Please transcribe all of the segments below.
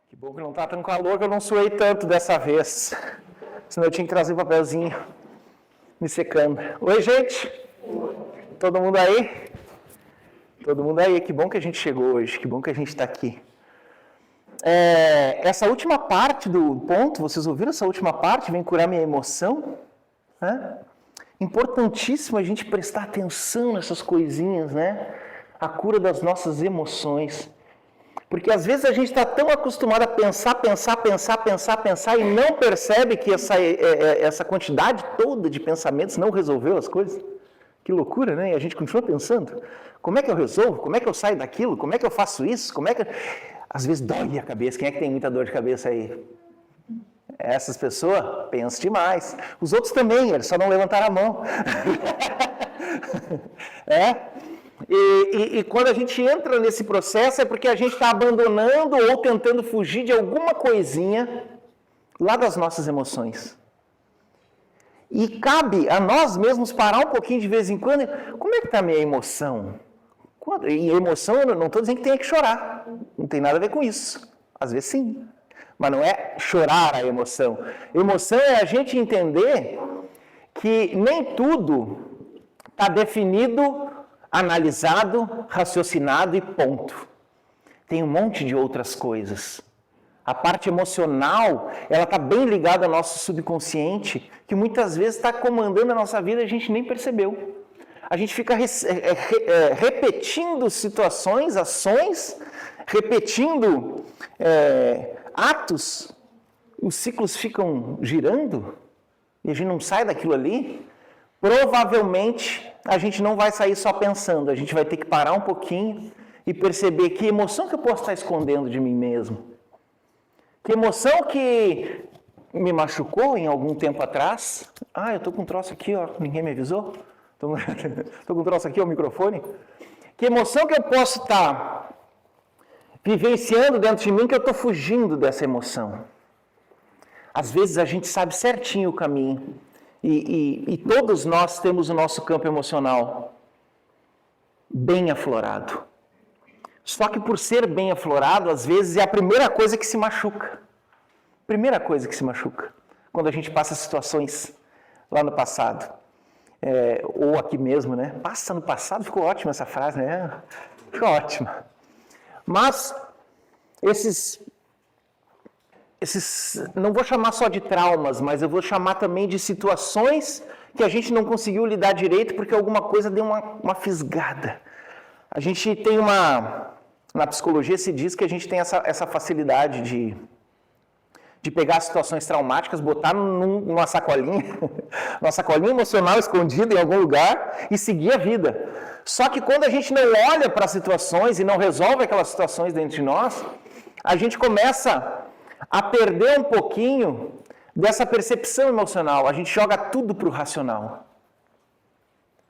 Que bom que não tá tão calor que eu não suei tanto dessa vez. Senão eu tinha que trazer um papelzinho me secando. Oi, gente. Todo mundo aí? Todo mundo aí. Que bom que a gente chegou hoje. Que bom que a gente está aqui. Essa última parte do ponto, vocês ouviram essa última parte? Vem curar minha emoção? Importantíssimo a gente prestar atenção nessas coisinhas, né? A cura das nossas emoções. Porque às vezes a gente está tão acostumado a pensar e não percebe que essa quantidade toda de pensamentos não resolveu as coisas. Que loucura, né? E a gente continua pensando. Como é que eu resolvo? Como é que eu saio daquilo? Como é que eu faço isso? Às vezes dói a cabeça. Quem é que tem muita dor de cabeça aí? Essas pessoas pensam demais. Os outros também, eles só não levantaram a mão. E quando a gente entra nesse processo é porque a gente está abandonando ou tentando fugir de alguma coisinha lá das nossas emoções. E cabe a nós mesmos parar um pouquinho de vez em quando. Como é que está a minha emoção? E emoção, eu não estou dizendo que tenha que chorar. Não tem nada a ver com isso. Às vezes sim. Mas não é chorar a emoção. Emoção é a gente entender que nem tudo está definido, analisado, raciocinado e ponto. Tem um monte de outras coisas. A parte emocional, ela está bem ligada ao nosso subconsciente, que muitas vezes está comandando a nossa vida e a gente nem percebeu. A gente fica repetindo situações, ações, repetindo atos, os ciclos ficam girando e a gente não sai daquilo ali. Provavelmente a gente não vai sair só pensando, a gente vai ter que parar um pouquinho e perceber que emoção que eu posso estar escondendo de mim mesmo. Que emoção que me machucou em algum tempo atrás. Eu tô com um troço aqui, ó, ninguém me avisou. Tô com um troço aqui, ó, o microfone. Que emoção que eu posso estar vivenciando dentro de mim que eu estou fugindo dessa emoção. Às vezes a gente sabe certinho o caminho. E todos nós temos o nosso campo emocional bem aflorado. Só que por ser bem aflorado, às vezes é a primeira coisa que se machuca. Primeira coisa que se machuca. Quando a gente passa situações lá no passado. Ou aqui mesmo, né? Passa no passado, ficou ótima essa frase, né? Ficou ótima. Mas esses, não vou chamar só de traumas, mas eu vou chamar também de situações que a gente não conseguiu lidar direito porque alguma coisa deu uma fisgada. A gente tem na psicologia se diz que a gente tem essa facilidade de pegar situações traumáticas, botar numa sacolinha, uma sacolinha emocional escondida em algum lugar e seguir a vida. Só que quando a gente não olha para as situações e não resolve aquelas situações dentro de nós, a gente começa a perder um pouquinho dessa percepção emocional. A gente joga tudo para o racional.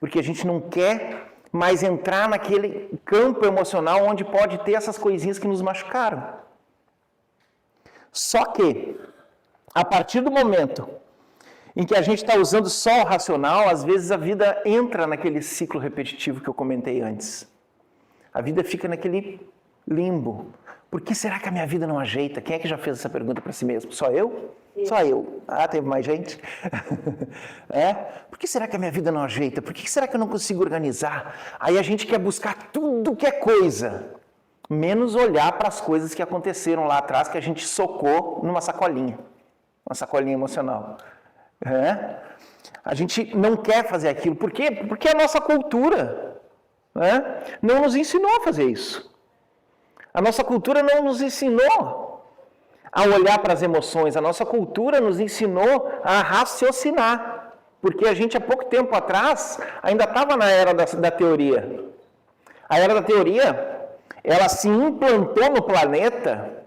Porque a gente não quer mais entrar naquele campo emocional onde pode ter essas coisinhas que nos machucaram. Só que, a partir do momento em que a gente está usando só o racional, às vezes a vida entra naquele ciclo repetitivo que eu comentei antes. A vida fica naquele limbo. Por que será que a minha vida não ajeita? Quem é que já fez essa pergunta para si mesmo? Só eu? Sim. Só eu. Teve mais gente? Por que será que a minha vida não ajeita? Por que será que eu não consigo organizar? Aí a gente quer buscar tudo que é coisa, menos olhar para as coisas que aconteceram lá atrás que a gente socou numa sacolinha. Uma sacolinha emocional. A gente não quer fazer aquilo. Por quê? Porque a nossa cultura não nos ensinou a fazer isso. A nossa cultura não nos ensinou a olhar para as emoções. A nossa cultura nos ensinou a raciocinar. Porque a gente, há pouco tempo atrás, ainda estava na era da teoria. A era da teoria, ela se implantou no planeta.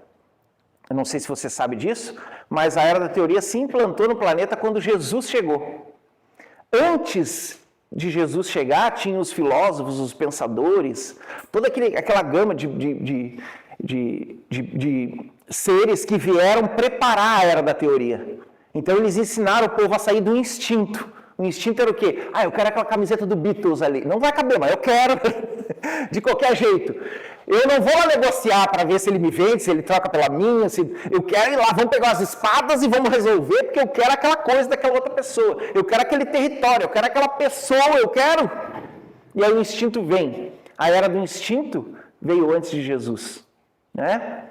Eu não sei se você sabe disso, mas a era da teoria se implantou no planeta quando Jesus chegou. Antes de Jesus chegar, tinha os filósofos, os pensadores, toda aquela gama de seres que vieram preparar a era da teoria. Então eles ensinaram o povo a sair do instinto. O instinto era o quê? Eu quero aquela camiseta do Beatles ali. Não vai caber, mas eu quero de qualquer jeito. Eu não vou lá negociar para ver se ele me vende, se ele troca pela minha, se eu quero ir lá, vamos pegar as espadas e vamos resolver, porque eu quero aquela coisa daquela outra pessoa, eu quero aquele território, eu quero aquela pessoa, eu quero. E aí o instinto vem. A era do instinto veio antes de Jesus, né?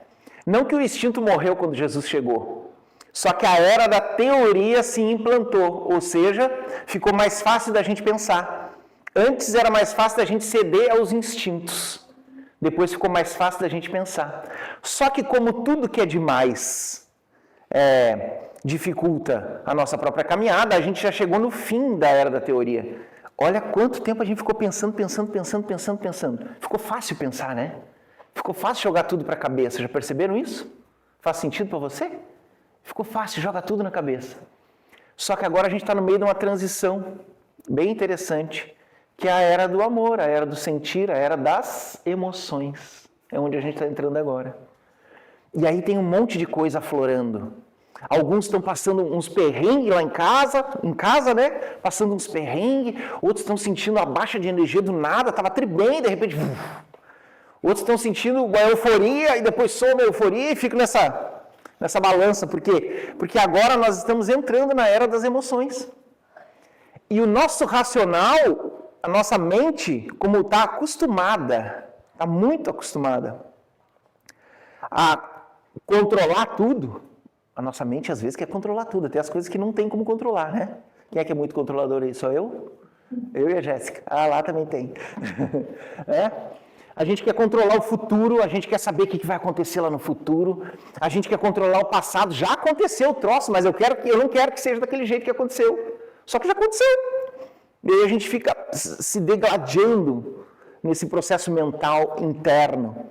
Não que o instinto morreu quando Jesus chegou, só que a era da teoria se implantou, ou seja, ficou mais fácil da gente pensar. Antes era mais fácil da gente ceder aos instintos. Depois ficou mais fácil da gente pensar. Só que como tudo que é demais dificulta a nossa própria caminhada, a gente já chegou no fim da era da teoria. Olha quanto tempo a gente ficou pensando. Ficou fácil pensar, né? Ficou fácil jogar tudo para a cabeça. Já perceberam isso? Faz sentido para você? Ficou fácil, joga tudo na cabeça. Só que agora a gente está no meio de uma transição bem interessante, que é a era do amor, a era do sentir, a era das emoções. É onde a gente está entrando agora. E aí tem um monte de coisa aflorando. Alguns estão passando uns perrengues lá em casa, né? Passando uns perrengues. Outros estão sentindo a baixa de energia do nada, estava bem, de repente... Outros estão sentindo uma euforia e depois some a euforia e fica nessa balança. Por quê? Porque agora nós estamos entrando na era das emoções. E o nosso racional, a nossa mente, como está acostumada, está muito acostumada a controlar tudo, a nossa mente às vezes quer controlar tudo, até as coisas que não tem como controlar, né? Quem é que é muito controlador aí? Só eu? Eu e a Jéssica. Ah, lá também tem. A gente quer controlar o futuro, a gente quer saber o que vai acontecer lá no futuro, a gente quer controlar o passado. Já aconteceu o troço, mas eu não quero que seja daquele jeito que aconteceu. Só que já aconteceu. E aí a gente fica se degladiando nesse processo mental interno.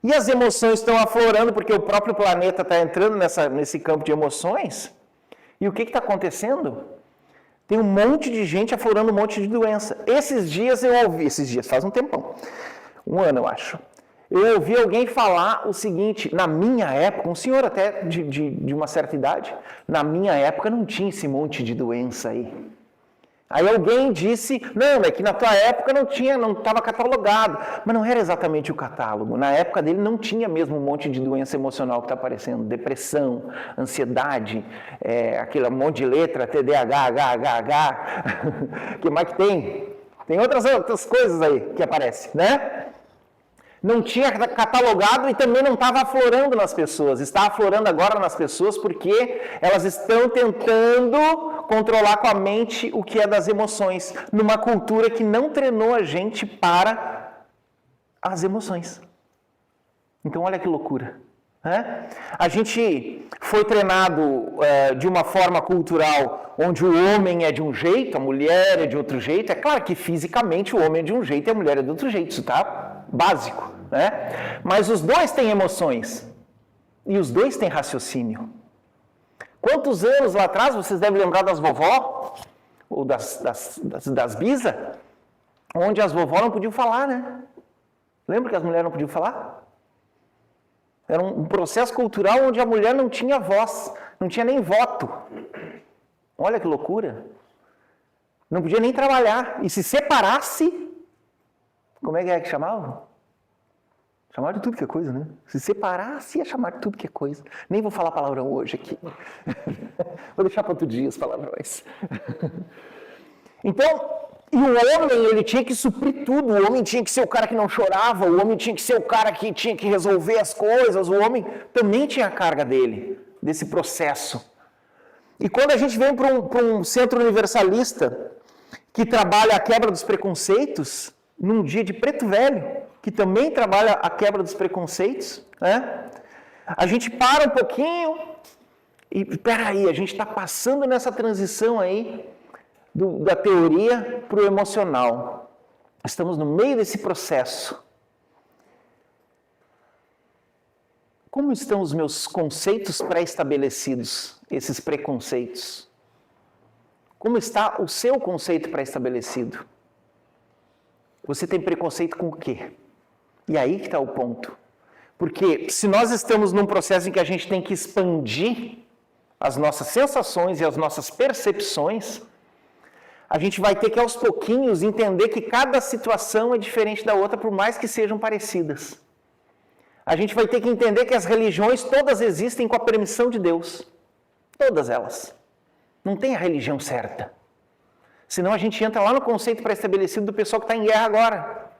E as emoções estão aflorando porque o próprio planeta está entrando nesse campo de emoções. E o que está acontecendo? Tem um monte de gente aflorando um monte de doença. Esses dias faz um tempão, 1 ano eu acho, eu ouvi alguém falar o seguinte: na minha época, um senhor até de uma certa idade, na minha época não tinha esse monte de doença aí. Aí alguém disse, não, é que na tua época não estava catalogado. Mas não era exatamente o catálogo. Na época dele não tinha mesmo um monte de doença emocional que está aparecendo. Depressão, ansiedade, aquele monte de letra, TDAH, HHH. O que mais que tem? Tem outras coisas aí que aparecem, né? Não tinha catalogado e também não estava aflorando nas pessoas. Está aflorando agora nas pessoas porque elas estão tentando controlar com a mente o que é das emoções, numa cultura que não treinou a gente para as emoções. Então olha que loucura. Né? A gente foi treinado de uma forma cultural onde o homem é de um jeito, a mulher é de outro jeito. É claro que fisicamente o homem é de um jeito e a mulher é de outro jeito, isso tá básico, né? Mas os dois têm emoções e os dois têm raciocínio. Quantos anos lá atrás, vocês devem lembrar das vovó ou das bisa, onde as vovó não podiam falar, né? Lembra que as mulheres não podiam falar? Era um processo cultural onde a mulher não tinha voz, não tinha nem voto. Olha que loucura. Não podia nem trabalhar. E se separasse, como é que chamava? Chamava de tudo que é coisa, né? Se separasse, ia chamar de tudo que é coisa. Nem vou falar palavrão hoje aqui. Vou deixar para outro dia os palavrões. Então, e o homem, ele tinha que suprir tudo. O homem tinha que ser o cara que não chorava. O homem tinha que ser o cara que tinha que resolver as coisas. O homem também tinha a carga dele, desse processo. E quando a gente vem para um centro universalista que trabalha a quebra dos preconceitos, num dia de preto velho, que também trabalha a quebra dos preconceitos, né? A gente para um pouquinho e, peraí, a gente está passando nessa transição aí da teoria para o emocional. Estamos no meio desse processo. Como estão os meus conceitos pré-estabelecidos, esses preconceitos? Como está o seu conceito pré-estabelecido? Você tem preconceito com o quê? E aí que está o ponto. Porque se nós estamos num processo em que a gente tem que expandir as nossas sensações e as nossas percepções, a gente vai ter que aos pouquinhos entender que cada situação é diferente da outra, por mais que sejam parecidas. A gente vai ter que entender que as religiões todas existem com a permissão de Deus. Todas elas. Não tem a religião certa. Senão a gente entra lá no conceito pré-estabelecido do pessoal que está em guerra agora.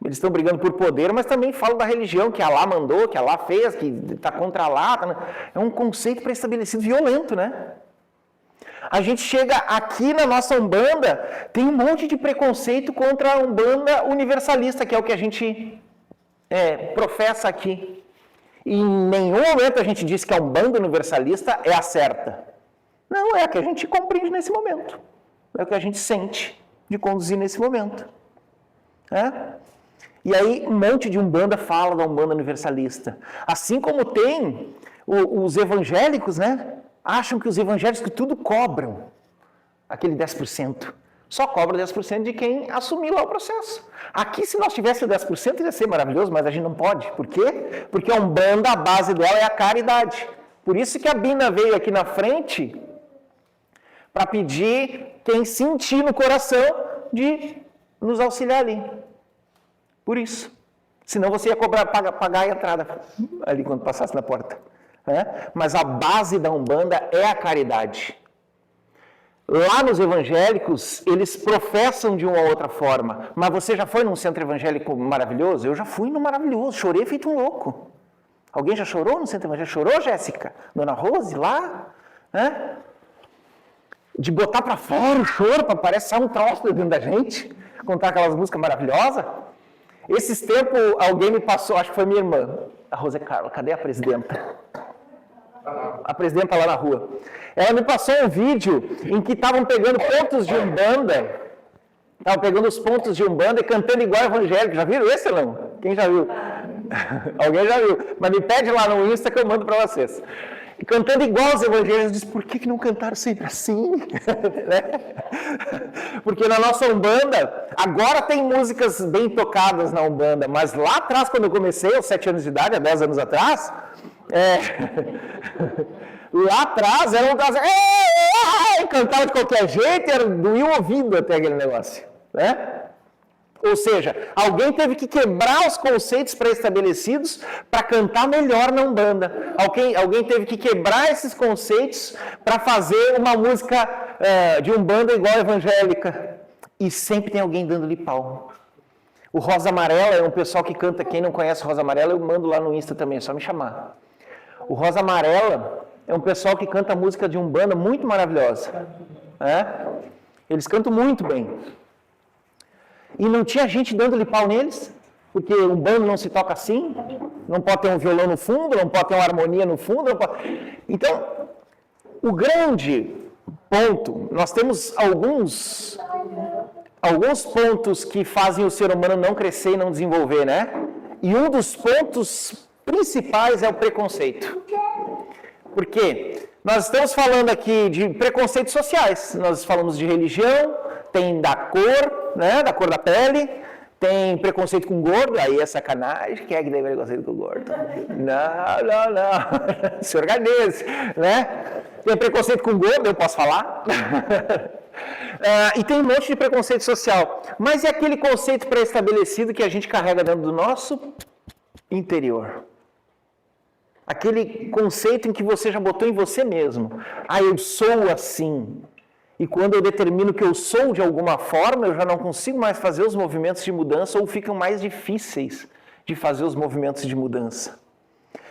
Eles estão brigando por poder, mas também falam da religião, que Alá mandou, que Alá fez, que está contra Alá. É um conceito pré-estabelecido violento, né? A gente chega aqui na nossa Umbanda, tem um monte de preconceito contra a Umbanda universalista, que é o que a gente professa aqui. E em nenhum momento a gente diz que a Umbanda universalista é a certa. Não, é a que a gente compreende nesse momento. É o que a gente sente de conduzir nesse momento. E aí um monte de Umbanda fala da Umbanda universalista. Assim como tem os evangélicos, né? Acham que os evangélicos que tudo cobram. Aquele 10%. Só cobra 10% de quem assumir lá o processo. Aqui, se nós tivéssemos 10%, ia ser maravilhoso, mas a gente não pode. Por quê? Porque a Umbanda, a base dela é a caridade. Por isso que a Bina veio aqui na frente para pedir quem sentir no coração de nos auxiliar ali. Por isso. Senão você ia pagar a entrada ali quando passasse na porta. Mas a base da Umbanda é a caridade. Lá nos evangélicos, eles professam de uma outra forma. Mas você já foi num centro evangélico maravilhoso? Eu já fui no maravilhoso, chorei feito um louco. Alguém já chorou no centro evangélico? Chorou, Jéssica? Dona Rose, lá? De botar pra fora o choro, para parece sair um troço dentro da gente, contar aquelas músicas maravilosas. Esses tempos, alguém me passou, acho que foi minha irmã, a Rosa Carla, cadê a presidenta? A presidenta lá na rua. Ela me passou um vídeo em que estavam pegando pontos de Umbanda, estavam pegando os pontos de Umbanda e cantando igual evangélico. Já viram esse, não? Quem já viu? Alguém já viu? Mas me pede lá no Insta que eu mando para vocês. E cantando igual os evangélicos, eu disse, por que não cantaram sempre assim? Porque na nossa Umbanda, agora tem músicas bem tocadas na Umbanda, mas lá atrás, quando eu comecei, aos 7 anos de idade, há 10 anos atrás, lá atrás era um caso, cantava de qualquer jeito, doía o ouvido até aquele negócio, né? Ou seja, alguém teve que quebrar os conceitos pré-estabelecidos para cantar melhor na Umbanda. Alguém teve que quebrar esses conceitos para fazer uma música de Umbanda igual evangélica. E sempre tem alguém dando-lhe pau. O Rosa Amarela é um pessoal que canta, quem não conhece Rosa Amarela, eu mando lá no Insta também, é só me chamar. O Rosa Amarela é um pessoal que canta música de Umbanda muito maravilhosa. Eles cantam muito bem. E não tinha gente dando-lhe pau neles, porque Umbanda não se toca assim, não pode ter um violão no fundo, não pode ter uma harmonia no fundo. Então, o grande ponto, nós temos alguns pontos que fazem o ser humano não crescer e não desenvolver, né? E um dos pontos principais é o preconceito. Por quê? Nós estamos falando aqui de preconceitos sociais, nós falamos de religião, tem da cor, né, da cor da pele, tem preconceito com gordo, aí é sacanagem, quem é que tem preconceito com gordo? Não, se organize, né? Tem preconceito com gordo, eu posso falar? E tem um monte de preconceito social, mas é aquele conceito pré-estabelecido que a gente carrega dentro do nosso interior. Aquele conceito em que você já botou em você mesmo. Eu sou assim. E quando eu determino que eu sou de alguma forma, eu já não consigo mais fazer os movimentos de mudança ou ficam mais difíceis de fazer os movimentos de mudança.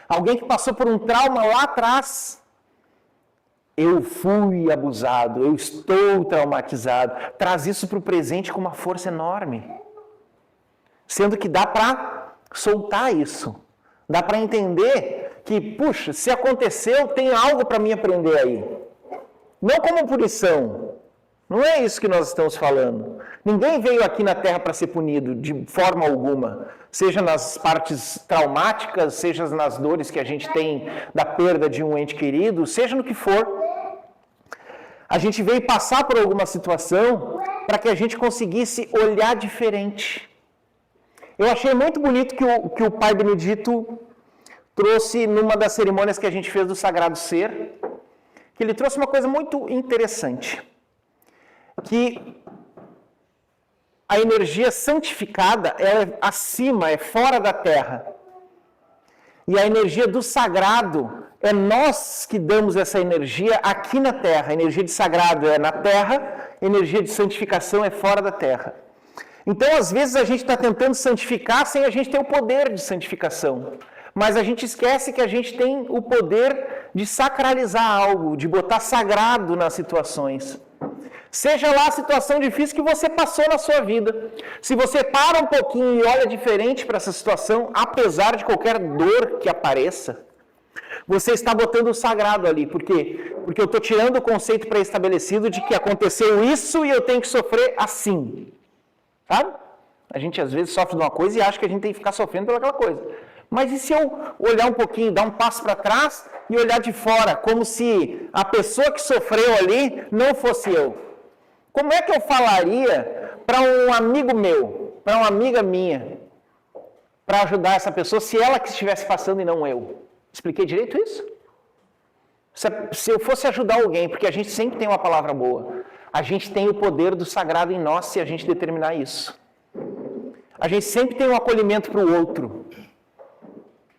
Alguém que passou por um trauma lá atrás, eu fui abusado, eu estou traumatizado, traz isso para o presente com uma força enorme. Sendo que dá para soltar isso, dá para entender que, puxa, se aconteceu, tem algo para mim aprender aí. Não como punição. Não é isso que nós estamos falando. Ninguém veio aqui na Terra para ser punido de forma alguma. Seja nas partes traumáticas, seja nas dores que a gente tem da perda de um ente querido, seja no que for. A gente veio passar por alguma situação para que a gente conseguisse olhar diferente. Eu achei muito bonito que o Pai Benedito trouxe numa das cerimônias que a gente fez do Sagrado Ser, que ele trouxe uma coisa muito interessante, que a energia santificada é acima, é fora da Terra. E a energia do sagrado é nós que damos essa energia aqui na Terra. A energia de sagrado é na Terra, a energia de santificação é fora da Terra. Então, às vezes, a gente está tentando santificar sem a gente ter o poder de santificação. Mas a gente esquece que a gente tem o poder de sacralizar algo, de botar sagrado nas situações. Seja lá a situação difícil que você passou na sua vida. Se você para um pouquinho e olha diferente para essa situação, apesar de qualquer dor que apareça, você está botando o sagrado ali. Por quê? Porque eu estou tirando o conceito pré-estabelecido de que aconteceu isso e eu tenho que sofrer assim. Sabe? A gente às vezes sofre de uma coisa e acha que a gente tem que ficar sofrendo pelaquela coisa. Mas e se eu olhar um pouquinho, dar um passo para trás e olhar de fora, como se a pessoa que sofreu ali não fosse eu? Como é que eu falaria para um amigo meu, para uma amiga minha, para ajudar essa pessoa, se ela que estivesse passando e não eu? Expliquei direito isso? Se eu fosse ajudar alguém, porque a gente sempre tem uma palavra boa, a gente tem o poder do sagrado em nós se a gente determinar isso. A gente sempre tem um acolhimento para o outro.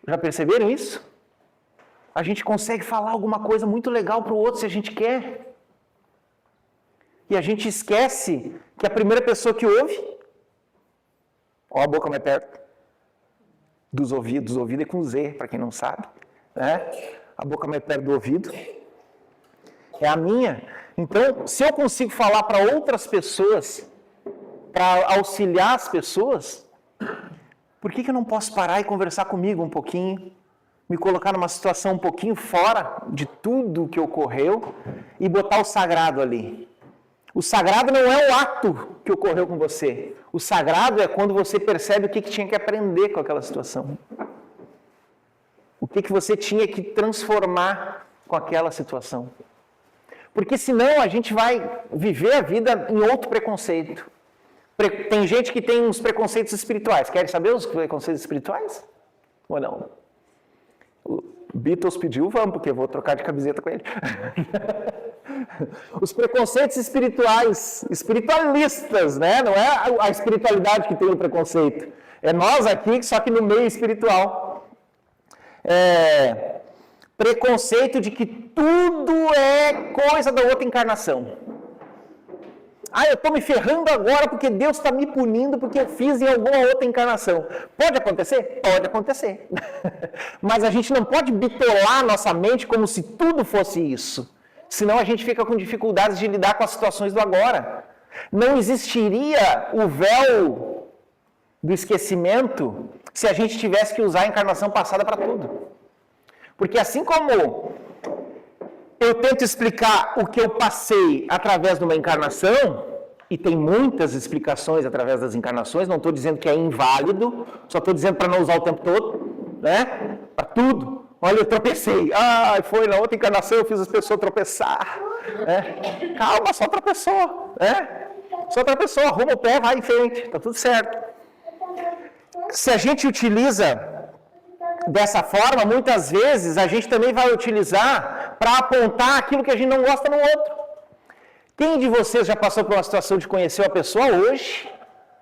Já perceberam isso? A gente consegue falar alguma coisa muito legal para o outro se a gente quer. E a gente esquece que a primeira pessoa que ouve, ó a boca mais perto dos ouvidos é com Z, para quem não sabe, né? A boca mais perto do ouvido é a minha. Então, se eu consigo falar para outras pessoas, para auxiliar as pessoas, por que eu não posso parar e conversar comigo um pouquinho, me colocar numa situação um pouquinho fora de tudo o que ocorreu e botar o sagrado ali? O sagrado não é o ato que ocorreu com você. O sagrado é quando você percebe o que tinha que aprender com aquela situação. O que você tinha que transformar com aquela situação. Porque senão a gente vai viver a vida em outro preconceito. Tem gente que tem uns preconceitos espirituais. Querem saber os preconceitos espirituais? Ou não? O Beatles pediu, vamos, porque eu vou trocar de camiseta com ele. Os preconceitos espirituais, espiritualistas, né? Não é a espiritualidade que tem o preconceito. É nós aqui, só que no meio espiritual. Preconceito de que tudo é coisa da outra encarnação. Eu estou me ferrando agora porque Deus está me punindo porque eu fiz em alguma outra encarnação. Pode acontecer? Pode acontecer. Mas a gente não pode bitolar nossa mente como se tudo fosse isso. Senão a gente fica com dificuldades de lidar com as situações do agora. Não existiria o véu do esquecimento se a gente tivesse que usar a encarnação passada para tudo. Porque assim como eu tento explicar o que eu passei através de uma encarnação, e tem muitas explicações através das encarnações, não estou dizendo que é inválido, só estou dizendo para não usar o tempo todo, né? Para tudo. Olha, eu tropecei. Foi na outra encarnação, eu fiz as pessoas tropeçar. Calma, só tropeçou. Só tropeçou, arruma o pé, vai em frente, está tudo certo. Se a gente utiliza dessa forma, muitas vezes a gente também vai utilizar para apontar aquilo que a gente não gosta no outro. Quem de vocês já passou por uma situação de conhecer uma pessoa hoje?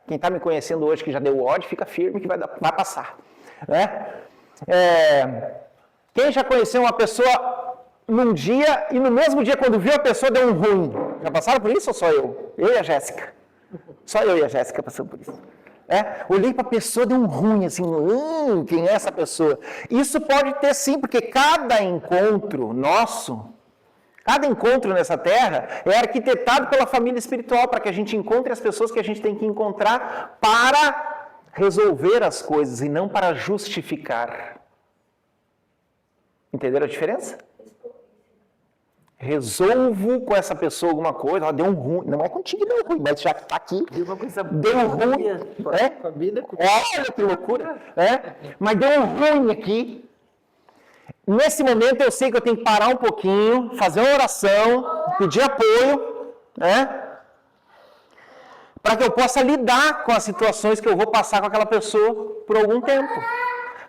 Quem está me conhecendo hoje que já deu ódio, fica firme que vai passar. Né? Quem já conheceu uma pessoa num dia e no mesmo dia quando viu a pessoa deu um ruim? Já passaram por isso ou só eu? Eu e a Jéssica. Só eu e a Jéssica passamos por isso. Olhei para a pessoa, deu um ruim, assim, quem é essa pessoa? Isso pode ter sim, porque cada encontro nosso, cada encontro nessa terra é arquitetado pela família espiritual, para que a gente encontre as pessoas que a gente tem que encontrar para resolver as coisas e não para justificar. Entenderam a diferença? Resolvo com essa pessoa alguma coisa, deu um ruim, não é contigo que deu ruim, mas já que está aqui, deu um ruim, olha que loucura, mas deu um ruim aqui. Nesse momento eu sei que eu tenho que parar um pouquinho, fazer uma oração, pedir apoio, para que eu possa lidar com as situações que eu vou passar com aquela pessoa por algum tempo,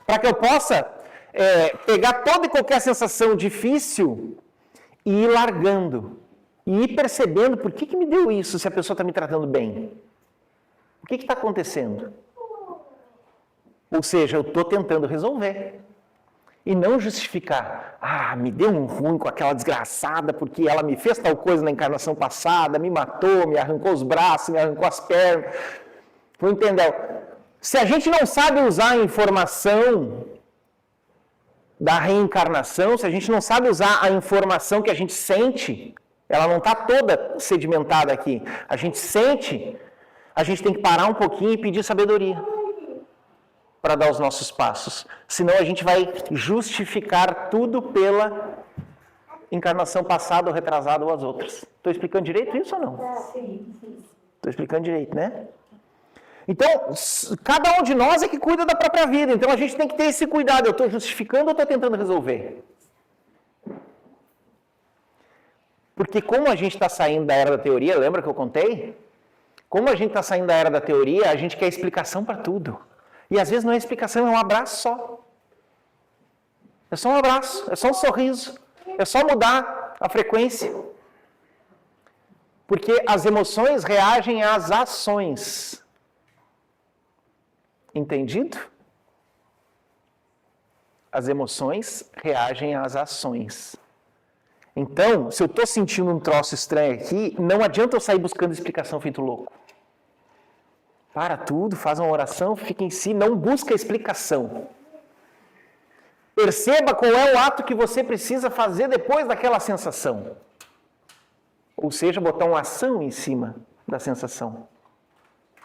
para que eu possa pegar toda e qualquer sensação difícil e ir largando, e ir percebendo por que me deu isso se a pessoa está me tratando bem. O que está acontecendo? Ou seja, eu estou tentando resolver. E não justificar, me deu um ruim com aquela desgraçada porque ela me fez tal coisa na encarnação passada, me matou, me arrancou os braços, me arrancou as pernas. Entendeu? Se a gente não sabe usar a informação da reencarnação, se a gente não sabe usar a informação que a gente sente, ela não está toda sedimentada aqui. A gente sente, a gente tem que parar um pouquinho e pedir sabedoria para dar os nossos passos. Senão a gente vai justificar tudo pela encarnação passada ou retrasada ou as outras. Estou explicando direito isso ou não? Sim. Estou explicando direito, né? Então, cada um de nós é que cuida da própria vida. Então a gente tem que ter esse cuidado. Eu estou justificando ou estou tentando resolver? Porque como a gente está saindo da era da teoria, lembra que eu contei? Como a gente está saindo da era da teoria, a gente quer explicação para tudo. E às vezes não é explicação, é um abraço só. É só um abraço, é só um sorriso. É só mudar a frequência. Porque as emoções reagem às ações. Entendido? As emoções reagem às ações. Então, se eu estou sentindo um troço estranho aqui, não adianta eu sair buscando explicação feito louco. Para tudo, faz uma oração, fica em si, não busca explicação. Perceba qual é o ato que você precisa fazer depois daquela sensação. Ou seja, botar uma ação em cima da sensação.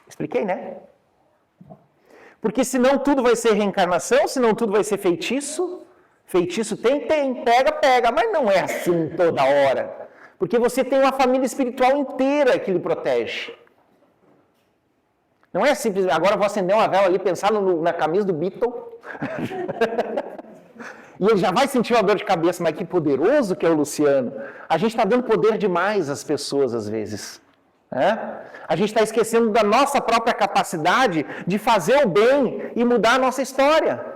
Expliquei, né? Porque senão tudo vai ser reencarnação, senão tudo vai ser feitiço. Feitiço tem, pega, mas não é assim toda hora. Porque você tem uma família espiritual inteira que lhe protege. Não é simples, agora eu vou acender uma vela ali, pensar na camisa do Beatle. E ele já vai sentir uma dor de cabeça, mas que poderoso que é o Luciano. A gente está dando poder demais às pessoas às vezes. A gente está esquecendo da nossa própria capacidade de fazer o bem e mudar a nossa história.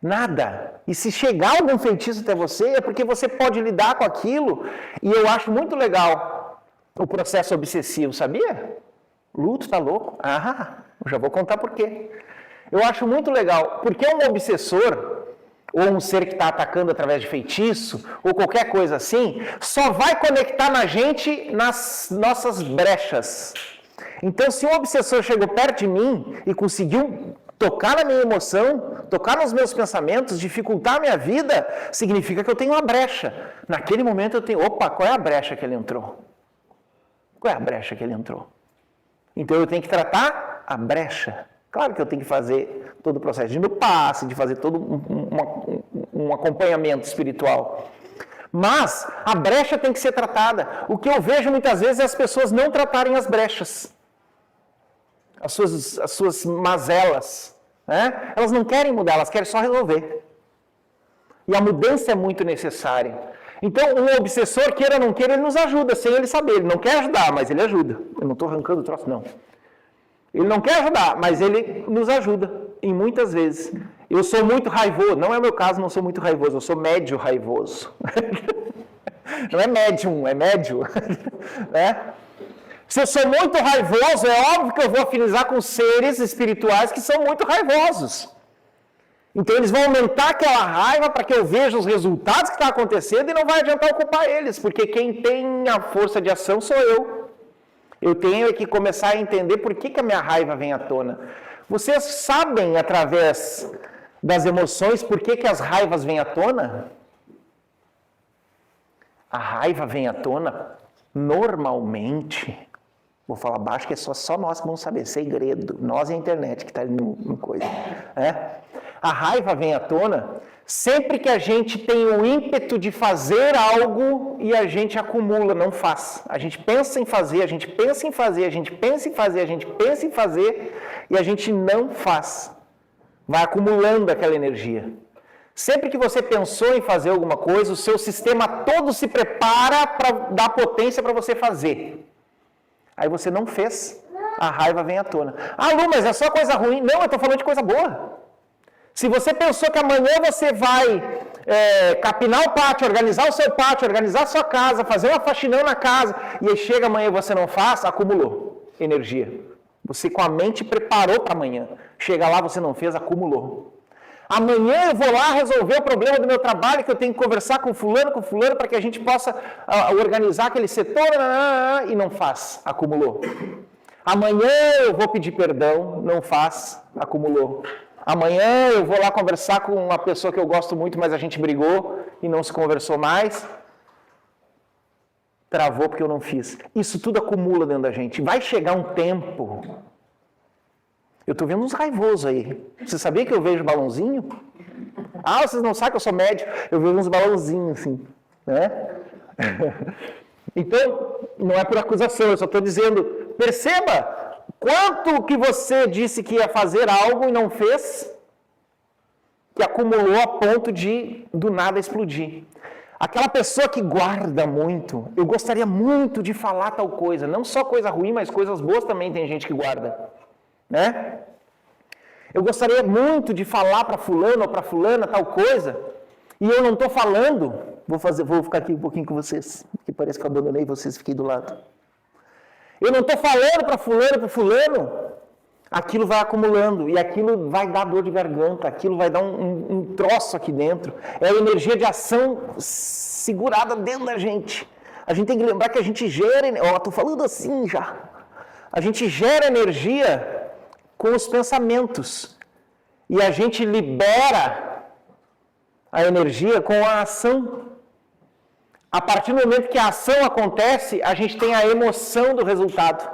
Nada. E se chegar algum feitiço até você, é porque você pode lidar com aquilo. E eu acho muito legal o processo obsessivo, sabia? Luto, tá louco? Eu já vou contar por quê. Eu acho muito legal, porque um obsessor, ou um ser que está atacando através de feitiço, ou qualquer coisa assim, só vai conectar na gente nas nossas brechas. Então, se um obsessor chegou perto de mim e conseguiu tocar na minha emoção, tocar nos meus pensamentos, dificultar a minha vida, significa que eu tenho uma brecha. Naquele momento eu tenho, qual é a brecha que ele entrou? Qual é a brecha que ele entrou? Então eu tenho que tratar a brecha. Claro que eu tenho que fazer todo o processo de ir no passe, de fazer todo um acompanhamento espiritual. Mas a brecha tem que ser tratada. O que eu vejo muitas vezes é as pessoas não tratarem as brechas. As suas mazelas. Né? Elas não querem mudar, elas querem só resolver. E a mudança é muito necessária. Então, um obsessor, queira ou não queira, ele nos ajuda, sem ele saber. Ele não quer ajudar, mas ele ajuda. Eu não estou arrancando o troço, não. Ele não quer ajudar, mas ele nos ajuda, em muitas vezes. Eu sou muito raivoso, não é o meu caso, não sou muito raivoso, eu sou médio raivoso. Não é médium, é médio. Né? Se eu sou muito raivoso, é óbvio que eu vou afinizar com seres espirituais que são muito raivosos. Então eles vão aumentar aquela raiva para que eu veja os resultados que estão acontecendo e não vai adiantar eu culpar eles, porque quem tem a força de ação sou eu. Eu tenho que começar a entender por que a minha raiva vem à tona. Vocês sabem, através das emoções, por que as raivas vêm à tona? A raiva vem à tona, normalmente, vou falar baixo que é só nós que vamos saber, segredo, nós e a internet que está ali no coisa. A raiva vem à tona sempre que a gente tem o ímpeto de fazer algo e a gente acumula, não faz. A gente pensa em fazer, a gente pensa em fazer, a gente pensa em fazer, a gente pensa em fazer e a gente não faz. Vai acumulando aquela energia. Sempre que você pensou em fazer alguma coisa, o seu sistema todo se prepara para dar potência para você fazer. Aí você não fez, a raiva vem à tona. Lu, mas é só coisa ruim. Não, eu estou falando de coisa boa. Se você pensou que amanhã você vai capinar o pátio, organizar o seu pátio, organizar a sua casa, fazer uma faxinão na casa, e aí chega amanhã e você não faz, acumulou energia. Você com a mente preparou para amanhã. Chega lá, você não fez, acumulou. Amanhã eu vou lá resolver o problema do meu trabalho, que eu tenho que conversar com fulano, para que a gente possa organizar aquele setor, e não faz, acumulou. Amanhã eu vou pedir perdão, não faz, acumulou. Amanhã eu vou lá conversar com uma pessoa que eu gosto muito, mas a gente brigou e não se conversou mais. Travou porque eu não fiz. Isso tudo acumula dentro da gente. Vai chegar um tempo. Eu estou vendo uns raivosos aí. Você sabia que eu vejo balãozinho? Ah, vocês não sabem que eu sou médico. Eu vejo uns balãozinhos assim, né? Então, não é por acusação, eu só estou dizendo, perceba quanto que você disse que ia fazer algo e não fez, que acumulou a ponto de do nada explodir. Aquela pessoa que guarda muito, eu gostaria muito de falar tal coisa, não só coisa ruim, mas coisas boas também tem gente que guarda, né? Eu gostaria muito de falar para fulano ou para fulana tal coisa, e eu não estou falando, vou ficar aqui um pouquinho com vocês, porque parece que eu abandonei vocês e fiquei do lado. Eu não estou falando para fulano, aquilo vai acumulando, e aquilo vai dar dor de garganta, aquilo vai dar um troço aqui dentro. É a energia de ação segurada dentro da gente. A gente tem que lembrar que a gente gera, estou falando assim já, a gente gera energia com os pensamentos, e a gente libera a energia com a ação. A partir do momento que a ação acontece, a gente tem a emoção do resultado.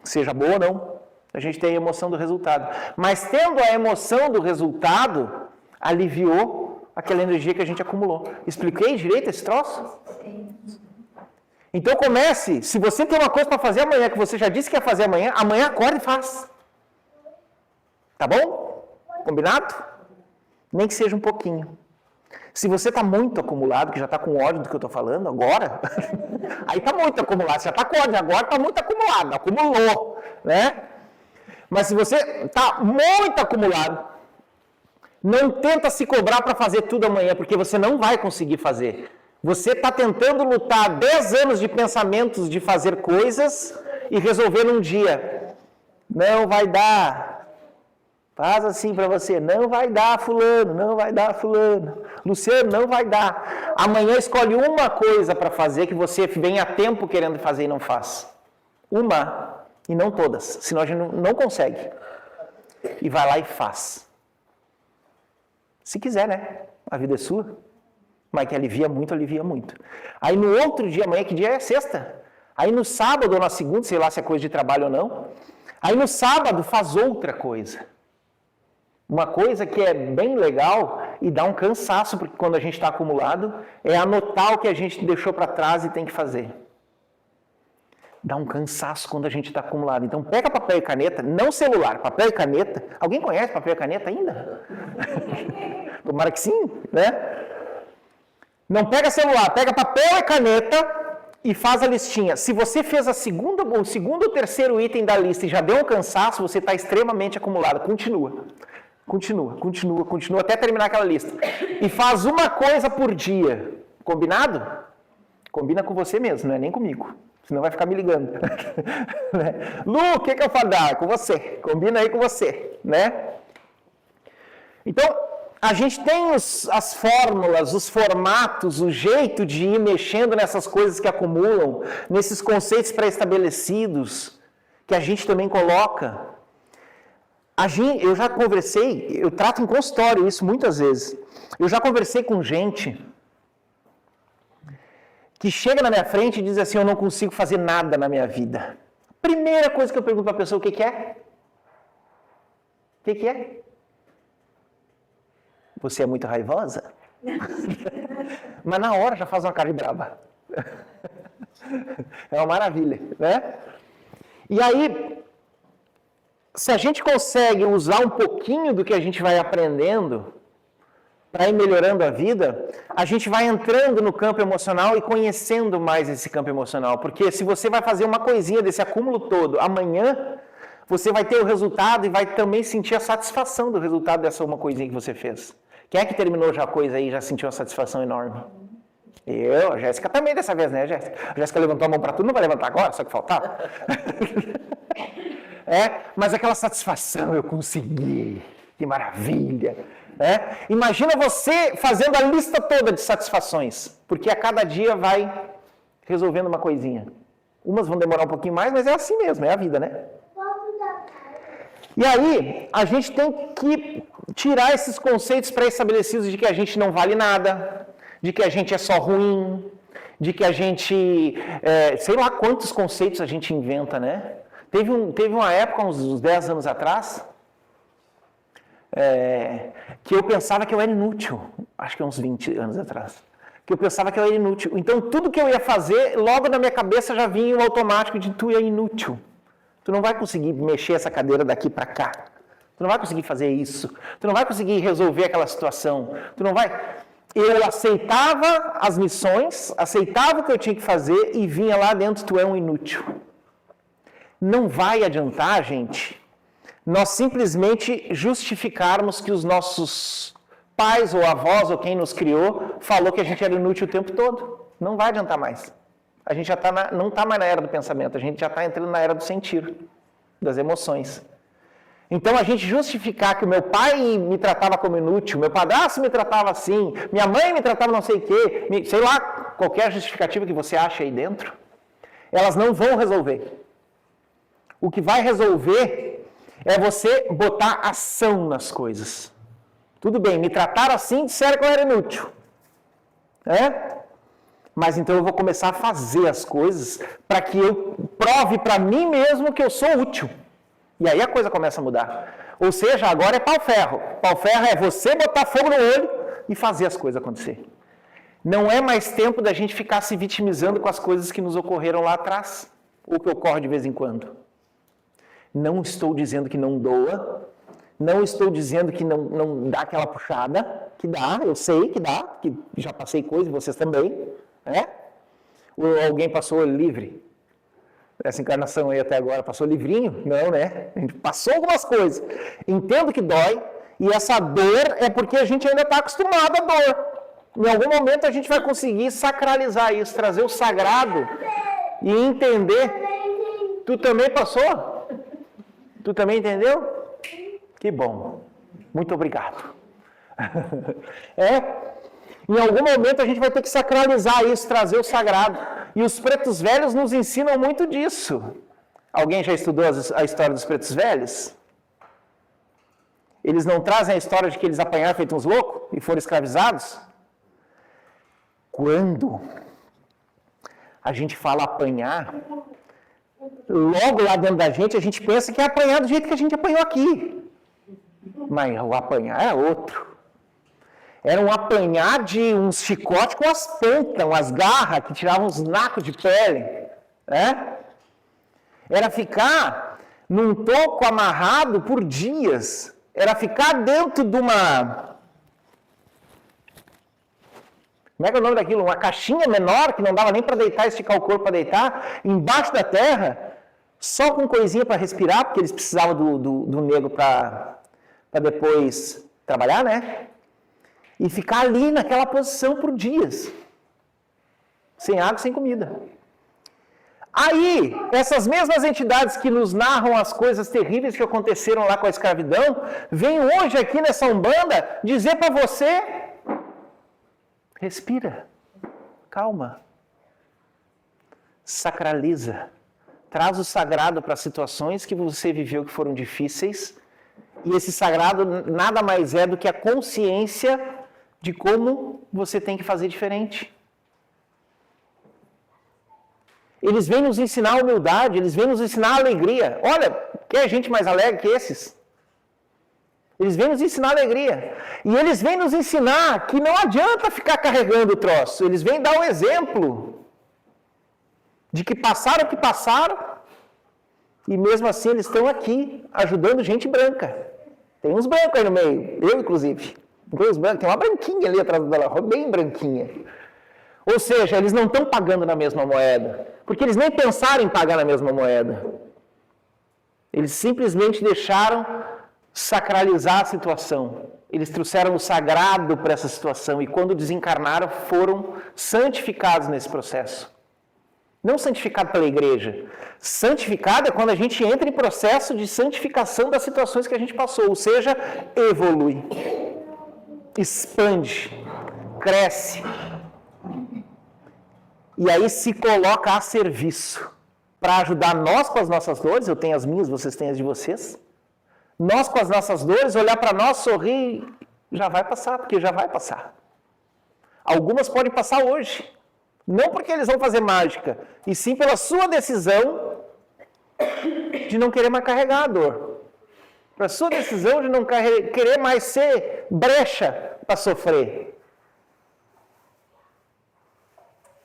Seja boa ou não, a gente tem a emoção do resultado. Mas tendo a emoção do resultado, aliviou aquela energia que a gente acumulou. Expliquei direito esse troço? Então comece, se você tem uma coisa para fazer amanhã, que você já disse que ia fazer amanhã, amanhã acorda e faz. Tá bom? Combinado? Nem que seja um pouquinho. Se você está muito acumulado, que já está com ódio do que eu estou falando agora, aí está muito acumulado. Você já está com ódio agora, está muito acumulado, acumulou, né? Mas se você está muito acumulado, não tenta se cobrar para fazer tudo amanhã, porque você não vai conseguir fazer. Você está tentando lutar 10 anos de pensamentos de fazer coisas e resolver num dia. Não vai dar. Faz assim para você, não vai dar fulano, não vai dar fulano. Luciano, não vai dar. Amanhã escolhe uma coisa para fazer que você vem a tempo querendo fazer e não faz. Uma, e não todas, senão a gente não consegue. E vai lá e faz. Se quiser, né? A vida é sua. Mas que alivia muito, alivia muito. Aí no outro dia, amanhã, que dia é? Sexta. Aí no sábado ou na segunda, sei lá se é coisa de trabalho ou não. Aí no sábado faz outra coisa. Uma coisa que é bem legal e dá um cansaço, porque quando a gente está acumulado, é anotar o que a gente deixou para trás e tem que fazer. Dá um cansaço quando a gente está acumulado. Então pega papel e caneta, não celular, papel e caneta. Alguém conhece papel e caneta ainda? Tomara que sim, né? Não pega celular, pega papel e caneta e faz a listinha. Se você fez o segundo ou terceiro item da lista e já deu um cansaço, você está extremamente acumulado. Continua, até terminar aquela lista. E faz uma coisa por dia. Combinado? Combina com você mesmo, não é nem comigo. Senão vai ficar me ligando. Lu, o que eu falo? Com você. Combina aí com você, né? Então, a gente tem as fórmulas, os formatos, o jeito de ir mexendo nessas coisas que acumulam, nesses conceitos pré-estabelecidos, que a gente também coloca. Eu já conversei, eu trato em consultório isso muitas vezes. Eu já conversei com gente que chega na minha frente e diz assim, eu não consigo fazer nada na minha vida. Primeira coisa que eu pergunto para a pessoa, o que é? O que é? Você é muito raivosa? Mas na hora já faz uma cara de brava. É uma maravilha, né? E aí, se a gente consegue usar um pouquinho do que a gente vai aprendendo para ir melhorando a vida, a gente vai entrando no campo emocional e conhecendo mais esse campo emocional. Porque se você vai fazer uma coisinha desse acúmulo todo, amanhã você vai ter o resultado e vai também sentir a satisfação do resultado dessa uma coisinha que você fez. Quem é que terminou já a coisa aí e já sentiu uma satisfação enorme? Eu, a Jéssica também dessa vez, né, Jéssica? A Jéssica levantou a mão para tudo, não vai levantar agora, só que faltava. Mas aquela satisfação, eu consegui. que maravilha. Né? Imagina você fazendo a lista toda de satisfações, porque a cada dia vai resolvendo uma coisinha. Umas vão demorar um pouquinho mais, mas é assim mesmo, é a vida, né? E aí, a gente tem que tirar esses conceitos pré-estabelecidos de que a gente não vale nada, de que a gente é só ruim, de que a gente... sei lá quantos conceitos a gente inventa, né? Teve uma época, uns 10 anos atrás, que eu pensava que eu era inútil. Acho que uns 20 anos atrás. Que eu pensava que eu era inútil. Então, tudo que eu ia fazer, logo na minha cabeça já vinha o automático de tu é inútil. Tu não vai conseguir mexer essa cadeira daqui para cá. Tu não vai conseguir fazer isso. Tu não vai conseguir resolver aquela situação. Tu não vai... Eu aceitava as missões, aceitava o que eu tinha que fazer e vinha lá dentro, tu é um inútil. Não vai adiantar, gente, nós simplesmente justificarmos que os nossos pais ou avós ou quem nos criou falou que a gente era inútil o tempo todo. Não vai adiantar mais. A gente já não está mais na era do pensamento, a gente já está entrando na era do sentir, das emoções. Então, a gente justificar que o meu pai me tratava como inútil, meu padrasto me tratava assim, minha mãe me tratava não sei o quê, sei lá, qualquer justificativa que você acha aí dentro, elas não vão resolver. O que vai resolver é você botar ação nas coisas. Tudo bem, me trataram assim, disseram que eu era inútil. Mas então eu vou começar a fazer as coisas para que eu prove para mim mesmo que eu sou útil. E aí a coisa começa a mudar. Ou seja, agora é pau-ferro. Pau-ferro é você botar fogo no olho e fazer as coisas acontecer. Não é mais tempo da gente ficar se vitimizando com as coisas que nos ocorreram lá atrás, ou que ocorre de vez em quando. Não estou dizendo que não doa, não estou dizendo que não dá aquela puxada, que dá, eu sei que dá, que já passei coisa, e vocês também, né? Ou alguém passou livre? Essa encarnação aí até agora passou livrinho? Não, né? A gente passou algumas coisas. Entendo que dói, e essa dor é porque a gente ainda está acostumado à dor. Em algum momento a gente vai conseguir sacralizar isso, trazer o sagrado e entender. Tu também passou? Tu também entendeu? Que bom. Muito obrigado. Em algum momento a gente vai ter que sacralizar isso, trazer o sagrado. E os pretos velhos nos ensinam muito disso. Alguém já estudou a história dos pretos velhos? Eles não trazem a história de que eles apanharam feito uns loucos e foram escravizados? Quando a gente fala apanhar, logo lá dentro da gente a gente pensa que é apanhar do jeito que a gente apanhou aqui. Mas o apanhar é outro. Era um apanhar de uns chicotes com as pontas, umas garras que tiravam uns nacos de pele. Né? Era ficar num toco amarrado por dias. Era ficar dentro de uma... Como é que é o nome daquilo? Uma caixinha menor que não dava nem para deitar, esticar o corpo para deitar, embaixo da terra, só com coisinha para respirar, porque eles precisavam do negro para depois trabalhar, né? E ficar ali naquela posição por dias. Sem água, sem comida. Aí, essas mesmas entidades que nos narram as coisas terríveis que aconteceram lá com a escravidão, vêm hoje aqui nessa Umbanda dizer para você, respira, calma, sacraliza, traz o sagrado para as situações que você viveu que foram difíceis, e esse sagrado nada mais é do que a consciência de como você tem que fazer diferente. Eles vêm nos ensinar a humildade, eles vêm nos ensinar a alegria. Olha, quer gente mais alegre que esses? Eles vêm nos ensinar a alegria. E eles vêm nos ensinar que não adianta ficar carregando o troço. Eles vêm dar o exemplo de que passaram o que passaram e mesmo assim eles estão aqui ajudando gente branca. Tem uns brancos aí no meio, eu inclusive. Tem uma branquinha ali atrás dela, bem branquinha. Ou seja, eles não estão pagando na mesma moeda, porque eles nem pensaram em pagar na mesma moeda. Eles simplesmente deixaram sacralizar a situação. Eles trouxeram o sagrado para essa situação e quando desencarnaram foram santificados nesse processo. Não santificado pela igreja. Santificado é quando a gente entra em processo de santificação das situações que a gente passou, ou seja, evolui, expande, cresce. E aí se coloca a serviço para ajudar nós com as nossas dores, eu tenho as minhas, vocês têm as de vocês. Nós com as nossas dores, olhar para nós, sorrir, já vai passar, porque já vai passar. Algumas podem passar hoje. Não porque eles vão fazer mágica, e sim pela sua decisão de não querer mais carregar a dor. Pela sua decisão de não querer mais ser brecha para sofrer.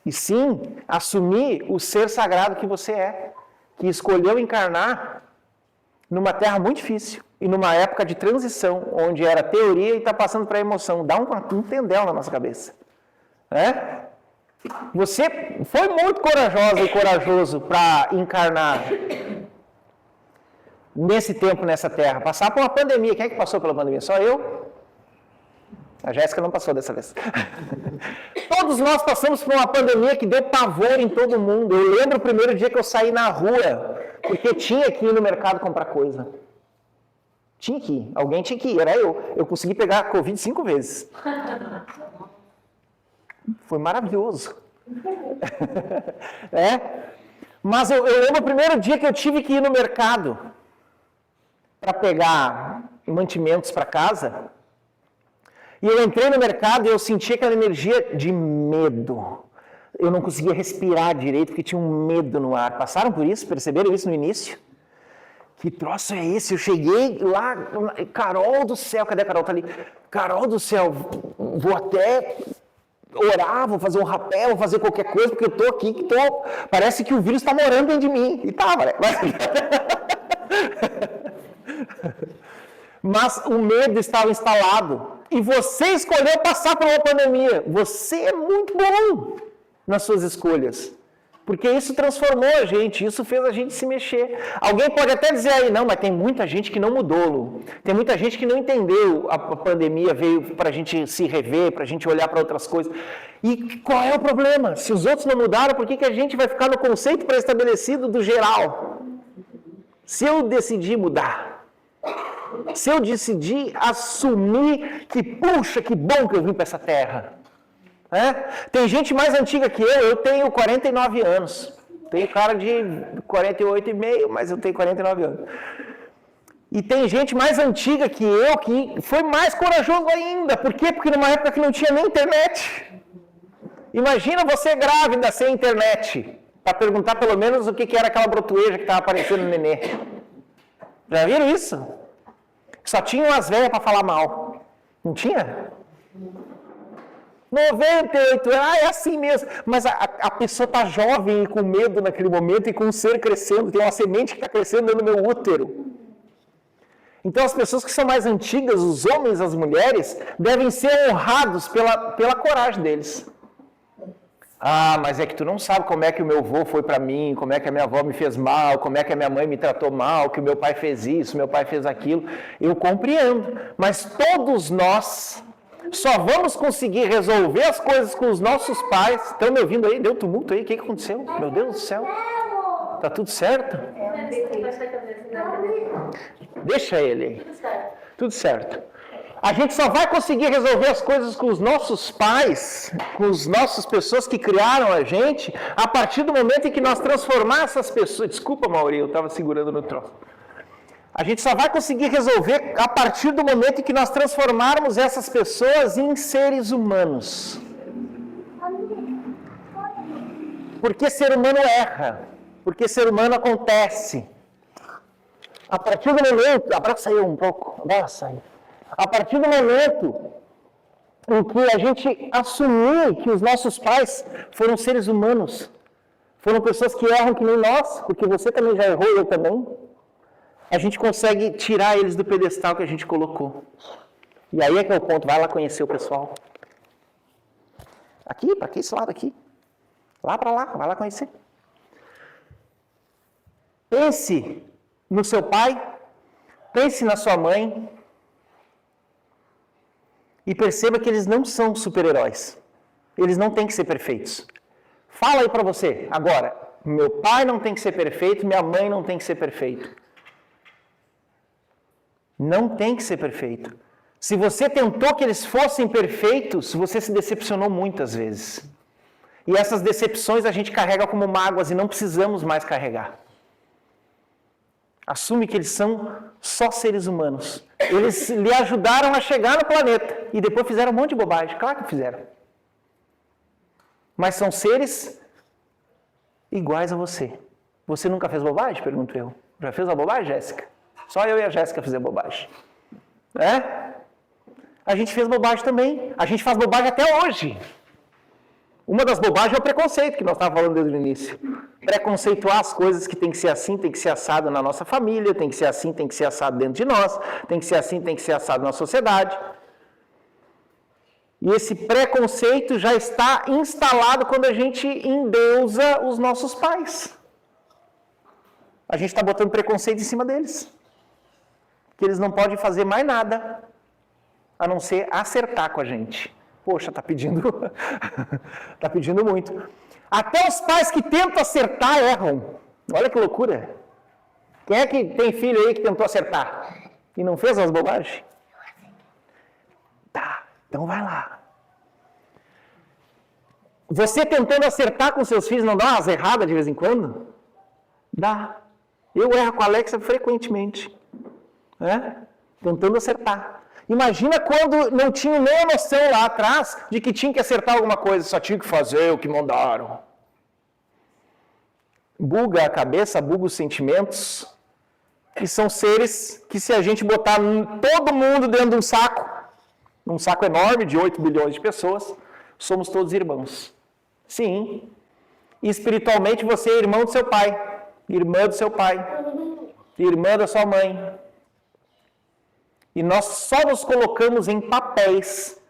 E sim, assumir o ser sagrado que você é, que escolheu encarnar numa terra muito difícil e numa época de transição, onde era teoria e está passando para a emoção. Dá um tendel na nossa cabeça. Né? Você foi muito corajosa e corajoso para encarnar nesse tempo, nessa terra. Passar por uma pandemia. Quem é que passou pela pandemia? Só eu? A Jéssica não passou dessa vez. Todos nós passamos por uma pandemia que deu pavor em todo mundo. Eu lembro o primeiro dia que eu saí na rua, porque tinha que ir no mercado comprar coisa. Tinha que ir. Alguém tinha que ir. Era eu. Eu consegui pegar a Covid 5 vezes. Foi maravilhoso. Mas eu lembro o primeiro dia que eu tive que ir no mercado para pegar mantimentos para casa. E eu entrei no mercado e eu senti aquela energia de medo. Eu não conseguia respirar direito porque tinha um medo no ar. Passaram por isso? Perceberam isso no início? Que troço é esse? Eu cheguei lá, Carol do céu, cadê a Carol? Tá ali. Carol do céu, vou até orar, vou fazer um rapé, vou fazer qualquer coisa, porque eu tô aqui, parece que o vírus está morando dentro de mim. E tava, né? Mas o medo estava instalado. E você escolheu passar por uma pandemia. Você é muito bom nas suas escolhas. Porque isso transformou a gente, isso fez a gente se mexer. Alguém pode até dizer aí, não, mas tem muita gente que não mudou, Lu. Tem muita gente que não entendeu a pandemia, veio para a gente se rever, para a gente olhar para outras coisas. E qual é o problema? Se os outros não mudaram, por que a gente vai ficar no conceito pré-estabelecido do geral? Se eu decidir mudar, se eu decidir assumir que, puxa, que bom que eu vim para essa terra. Tem gente mais antiga que eu tenho 49 anos. Tenho cara de 48,5, mas eu tenho 49 anos. E tem gente mais antiga que eu que foi mais corajoso ainda. Por quê? Porque numa época que não tinha nem internet. Imagina você grávida sem internet, para perguntar pelo menos o que era aquela brotueja que estava aparecendo no nenê. Já viram isso? Só tinham as velhas para falar mal. Não tinha? 98, é assim mesmo. Mas a pessoa está jovem e com medo naquele momento e com um ser crescendo. Tem uma semente que está crescendo no meu útero. Então as pessoas que são mais antigas, os homens, as mulheres, devem ser honrados pela coragem deles. Ah, mas é que tu não sabe como é que o meu avô foi para mim, como é que a minha avó me fez mal, como é que a minha mãe me tratou mal, que o meu pai fez isso, meu pai fez aquilo. Eu compreendo, mas todos nós só vamos conseguir resolver as coisas com os nossos pais. Estão me ouvindo aí? Deu tumulto aí? O que aconteceu? Meu Deus do céu. Tá tudo certo? Deixa ele aí. Tudo certo. A gente só vai conseguir resolver as coisas com os nossos pais, com as nossas pessoas que criaram a gente, a partir do momento em que nós transformar essas pessoas... Desculpa, Mauri, eu estava segurando no troço. A gente só vai conseguir resolver a partir do momento em que nós transformarmos essas pessoas em seres humanos. Porque ser humano erra. Porque ser humano acontece. A partir do momento... Abraça aí um pouco. Abraça aí. A partir do momento em que a gente assumir que os nossos pais foram seres humanos, foram pessoas que erram que nem nós, porque você também já errou, eu também, a gente consegue tirar eles do pedestal que a gente colocou. E aí é que é o ponto, vai lá conhecer o pessoal. Aqui, para aqui, esse lado aqui. Lá para lá, vai lá conhecer. Pense no seu pai, pense na sua mãe, e perceba que eles não são super-heróis. Eles não têm que ser perfeitos. Fala aí para você, agora. Meu pai não tem que ser perfeito, minha mãe não tem que ser perfeito. Não tem que ser perfeito. Se você tentou que eles fossem perfeitos, você se decepcionou muitas vezes. E essas decepções a gente carrega como mágoas e não precisamos mais carregar. Assume que eles são só seres humanos. Eles lhe ajudaram a chegar no planeta e depois fizeram um monte de bobagem. Claro que fizeram. Mas são seres iguais a você. Você nunca fez bobagem? Pergunto eu. Já fez uma bobagem, Jéssica? Só eu e a Jéssica fizemos bobagem. A gente fez bobagem também. A gente faz bobagem até hoje. Uma das bobagens é o preconceito, que nós estávamos falando desde o início. Preconceituar as coisas que tem que ser assim, tem que ser assado na nossa família, tem que ser assim, tem que ser assado dentro de nós, tem que ser assim, tem que ser assado na sociedade. E esse preconceito já está instalado quando a gente endeusa os nossos pais. A gente está botando preconceito em cima deles. Que eles não podem fazer mais nada a não ser acertar com a gente. Poxa, tá pedindo muito. Até os pais que tentam acertar erram. Olha que loucura. Quem é que tem filho aí que tentou acertar e não fez as bobagens? Tá, então vai lá. Você tentando acertar com seus filhos não dá umas erradas de vez em quando? Dá. Eu erro com a Alexa frequentemente. Tentando acertar. Imagina quando não tinha nem a noção lá atrás de que tinha que acertar alguma coisa, só tinha que fazer o que mandaram. Buga a cabeça, buga os sentimentos, e são seres que se a gente botar todo mundo dentro de um saco enorme de 8 bilhões de pessoas, somos todos irmãos. Sim, e espiritualmente você é irmão do seu pai, irmã do seu pai, irmã da sua mãe. E nós só nos colocamos em papéis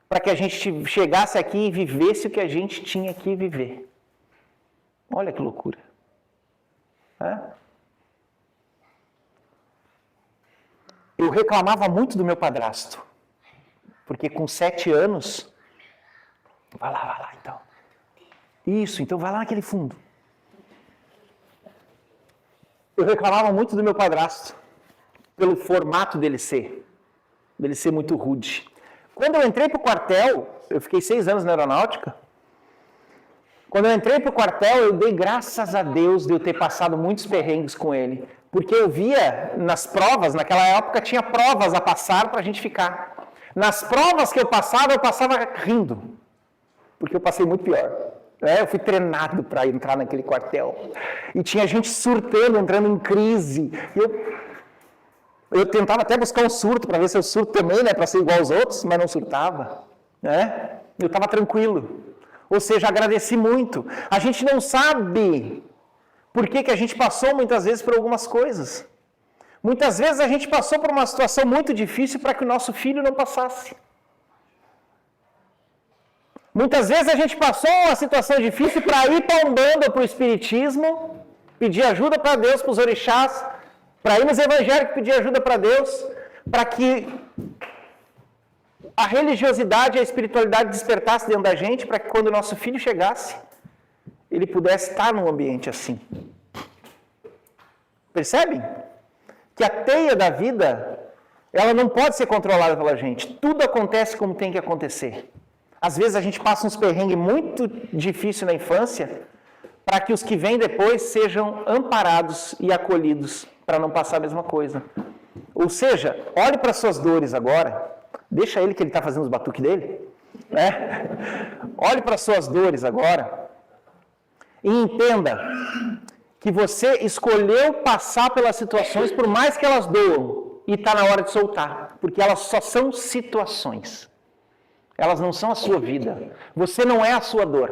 para que a gente chegasse aqui e vivesse o que a gente tinha que viver. Olha que loucura. Eu reclamava muito do meu padrasto. Porque com 7 anos... Vai lá, então. Isso, então vai lá naquele fundo. Eu reclamava muito do meu padrasto. Pelo formato dele ser muito rude. Quando eu entrei para o quartel, eu fiquei 6 anos na aeronáutica, quando eu entrei para o quartel, eu dei graças a Deus de eu ter passado muitos perrengues com ele, porque eu via nas provas, naquela época tinha provas a passar para a gente ficar. Nas provas que eu passava rindo, porque eu passei muito pior. Eu fui treinado para entrar naquele quartel. E tinha gente surtando, entrando em crise. Eu tentava até buscar um surto para ver se eu surto também, para ser igual aos outros, mas não surtava. Eu estava tranquilo. Ou seja, agradeci muito. A gente não sabe por que a gente passou muitas vezes por algumas coisas. Muitas vezes a gente passou por uma situação muito difícil para que o nosso filho não passasse. Muitas vezes a gente passou uma situação difícil para ir para a Umbanda, para o Espiritismo, pedir ajuda para Deus, para os orixás, para ir nos evangélicos pedir ajuda para Deus, para que a religiosidade e a espiritualidade despertasse dentro da gente, para que quando o nosso filho chegasse, ele pudesse estar num ambiente assim. Percebem? Que a teia da vida, ela não pode ser controlada pela gente. Tudo acontece como tem que acontecer. Às vezes a gente passa uns perrengues muito difíceis na infância, para que os que vêm depois sejam amparados e acolhidos, para não passar a mesma coisa. Ou seja, olhe para suas dores agora, deixa ele que ele está fazendo os batuques dele, Olhe para suas dores agora e entenda que você escolheu passar pelas situações, por mais que elas doam, e está na hora de soltar, porque elas só são situações. Elas não são a sua vida. Você não é a sua dor.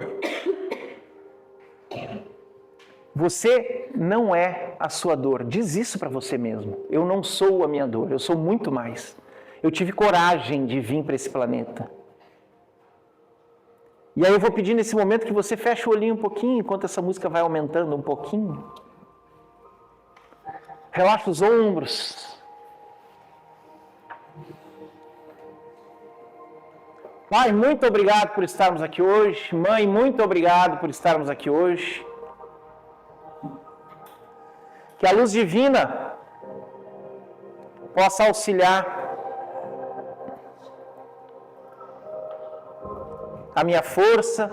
Você não é a sua dor. Diz isso para você mesmo. Eu não sou a minha dor, eu sou muito mais. Eu tive coragem de vir para esse planeta. E aí eu vou pedir nesse momento que você feche o olhinho um pouquinho, enquanto essa música vai aumentando um pouquinho. Relaxa os ombros. Pai, muito obrigado por estarmos aqui hoje. Mãe, muito obrigado por estarmos aqui hoje. Que a luz divina possa auxiliar a minha força,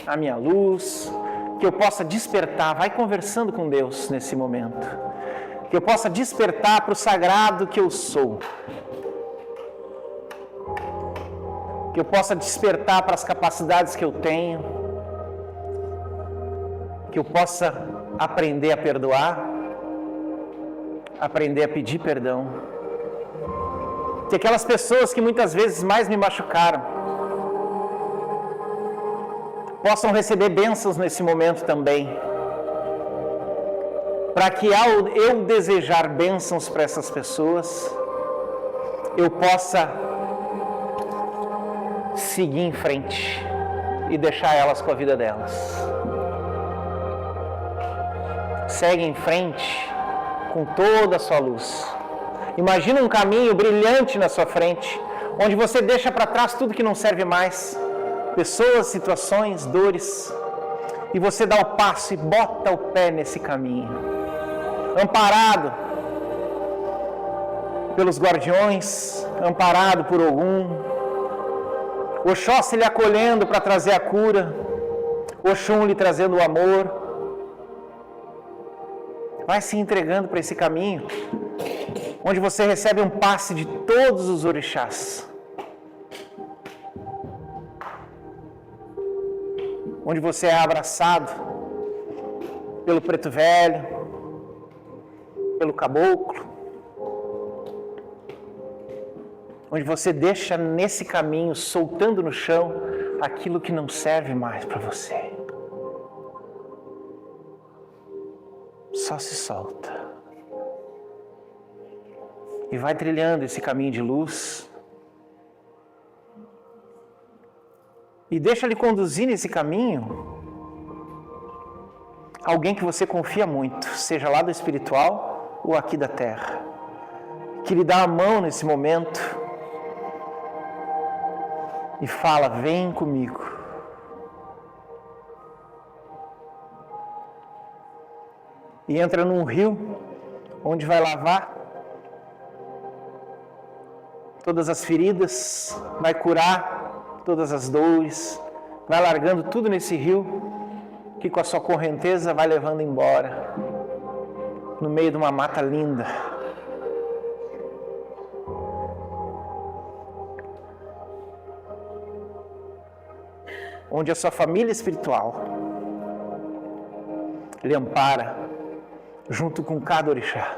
a minha luz, que eu possa despertar, vai conversando com Deus nesse momento, que eu possa despertar para o sagrado que eu sou, que eu possa despertar para as capacidades que eu tenho, que eu possa aprender a perdoar, aprender a pedir perdão, que aquelas pessoas que muitas vezes mais me machucaram, possam receber bênçãos nesse momento também, para que ao eu desejar bênçãos para essas pessoas, eu possa seguir em frente e deixar elas com a vida delas. Segue em frente com toda a sua luz. Imagina um caminho brilhante na sua frente, onde você deixa para trás tudo que não serve mais, pessoas, situações, dores, e você dá o passo e bota o pé nesse caminho, amparado pelos guardiões, amparado por Ogum, Oxóssi lhe acolhendo para trazer a cura, Oxum lhe trazendo o amor. Vai se entregando para esse caminho, onde você recebe um passe de todos os orixás, onde você é abraçado pelo preto velho, pelo caboclo, onde você deixa nesse caminho, soltando no chão, aquilo que não serve mais para você. Só se solta. E vai trilhando esse caminho de luz. E deixa ele conduzir nesse caminho alguém que você confia muito, seja lá do espiritual ou aqui da terra, que lhe dá a mão nesse momento e fala: vem comigo. E entra num rio onde vai lavar todas as feridas, vai curar todas as dores, vai largando tudo nesse rio, que com a sua correnteza vai levando embora, no meio de uma mata linda. Onde a sua família espiritual lhe ampara, junto com cada orixá.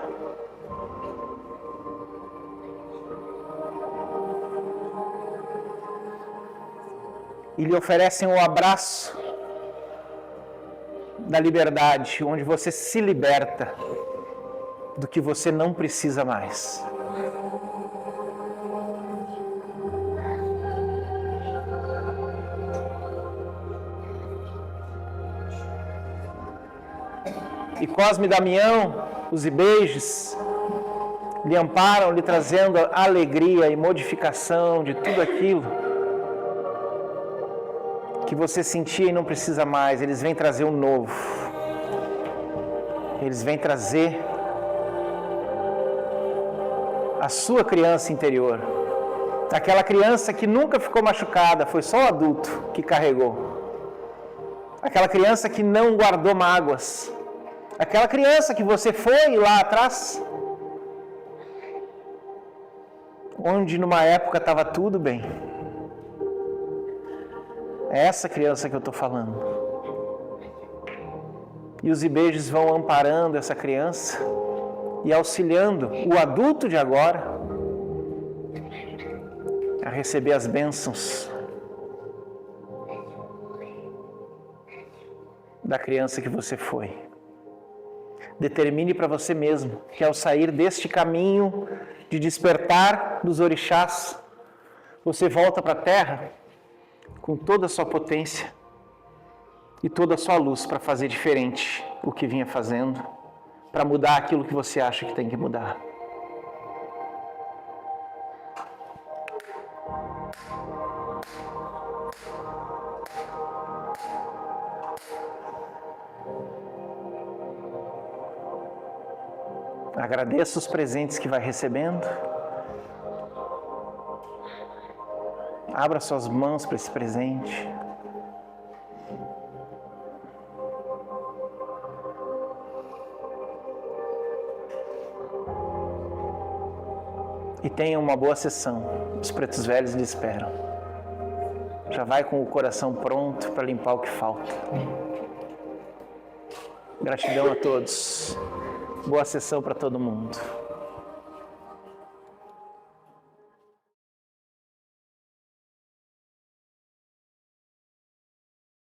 E lhe oferecem um abraço da liberdade, onde você se liberta do que você não precisa mais. E Cosme e Damião, os Ibejes, lhe amparam, lhe trazendo alegria e modificação de tudo aquilo que você sentia e não precisa mais. Eles vêm trazer um novo. Eles vêm trazer a sua criança interior. Aquela criança que nunca ficou machucada, foi só o adulto que carregou. Aquela criança que não guardou mágoas. Aquela criança que você foi lá atrás, onde numa época estava tudo bem. É essa criança que eu estou falando. E os Ibejes vão amparando essa criança e auxiliando o adulto de agora a receber as bênçãos da criança que você foi. Determine para você mesmo que ao sair deste caminho de despertar dos orixás, você volta para a terra com toda a sua potência e toda a sua luz para fazer diferente o que vinha fazendo, para mudar aquilo que você acha que tem que mudar. Agradeça os presentes que vai recebendo. Abra suas mãos para esse presente. E tenha uma boa sessão. Os pretos velhos lhe esperam. Já vai com o coração pronto para limpar o que falta. Gratidão a todos. Boa sessão para todo mundo.